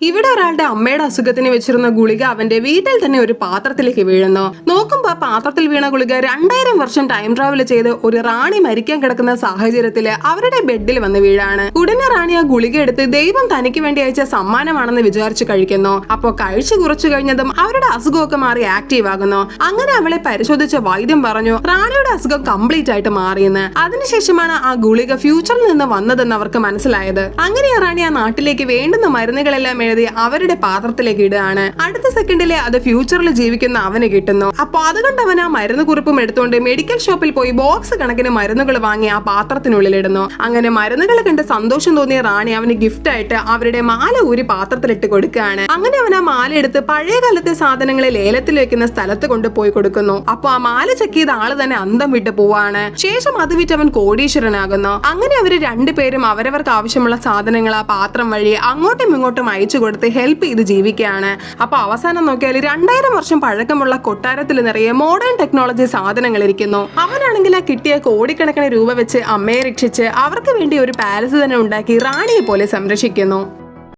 ഇവിടെ ഒരാളുടെ അമ്മയുടെ അസുഖത്തിന് വെച്ചിരുന്ന ഗുളിക അവന്റെ വീട്ടിൽ തന്നെ ഒരു പാത്രത്തിലേക്ക് വീഴുന്നു. നോക്കുമ്പോ പാത്രത്തിൽ വീണ ഗുളിക 2000 വർഷം ടൈം ട്രാവൽ ചെയ്ത് ഒരു റാണി മരിക്കാൻ കിടക്കുന്ന സാഹചര്യത്തില് അവരുടെ ബെഡിൽ വന്ന് വീഴാണ്. ഉടനെ റാണി ആ ഗുളിക എടുത്ത് ദൈവം തനിക്ക് വേണ്ടി അയച്ച സമ്മാനമാണെന്ന് വിചാരിച്ചു കഴിക്കുന്നു. അപ്പൊ കഴിച്ചു കുറച്ചു കഴിഞ്ഞതും അവരുടെ അസുഖമൊക്കെ മാറി ആക്റ്റീവ് ആകുന്നു. അങ്ങനെ അവളെ പരിശോധിച്ച വൈദ്യം പറഞ്ഞു റാണിയുടെ അസുഖം കംപ്ലീറ്റ് ആയിട്ട് മാറിയെന്ന്. അതിനുശേഷമാണ് ആ ഗുളിക ഫ്യൂച്ചറിൽ നിന്ന് വന്നതെന്ന് അവർക്ക് മനസ്സിലായത്. അങ്ങനെ റാണി ആ നാട്ടിലേക്ക് വേണ്ടുന്ന മരുന്നുകളെല്ലാം എഴുതി അവരുടെ പാത്രത്തിലേക്ക് ഇടുകയാണ്. അടുത്ത സെക്കൻഡിലെ അത് ഫ്യൂച്ചറിൽ ജീവിക്കുന്ന അവന് കിട്ടുന്നു. അപ്പൊ അതുകൊണ്ട് അവൻ ആ മരുന്ന് കുറിപ്പും എടുത്തുകൊണ്ട് മെഡിക്കൽ ഷോപ്പിൽ പോയി ബോക്സ് കണക്കിന് മരുന്നുകൾ വാങ്ങി ആ പാത്രത്തിനുള്ളിൽ ഇടുന്നു. അങ്ങനെ മരുന്നുകൾ കണ്ട് സന്തോഷം തോന്നിയ റാണി അവന് ഗിഫ്റ്റ് ആയിട്ട് അവരുടെ മാല ഊരി പാത്രത്തിലിട്ട് കൊടുക്കുകയാണ്. അങ്ങനെ അവൻ ആ മാല എടുത്ത് പഴയ കാലത്തെ സാധനങ്ങളെ ലേലത്തിൽ വെക്കുന്ന സ്ഥലത്ത് കൊണ്ടുപോയി കൊടുക്കുന്നു. അപ്പൊ ആ മാല ചെക്ക് ചെയ്ത ആള് തന്നെ അന്തം വിട്ട് പോവാണ്. ശേഷം അത് വിറ്റ് അവൻ കോടീശ്വരനാകുന്നു. അങ്ങനെ അവര് രണ്ടുപേരും അവരവർക്ക് ആവശ്യമുള്ള സാധനങ്ങൾ ആ പാത്രം വഴി അങ്ങോട്ടും ഇങ്ങോട്ടും അയച്ചു കൊടുത്ത് ഹെൽപ്പ് ചെയ്ത് ജീവിക്കുകയാണ്. അപ്പൊ അവസാനം നോക്കിയാൽ 2000 വർഷം പഴക്കമുള്ള കൊട്ടാരത്തിൽ നിറയെ മോഡേൺ ടെക്നോളജി സാധനങ്ങൾ ഇരിക്കുന്നു. അവനാണെങ്കിൽ ആ കിട്ടിയ കോടിക്കണക്കിന് രൂപ വെച്ച് അമ്മയെ രക്ഷിച്ച് അവർക്ക് വേണ്ടി ഒരു പാലസ് തന്നെ ഉണ്ടാക്കി റാണിയെ പോലെ സംരക്ഷിക്കുന്നു.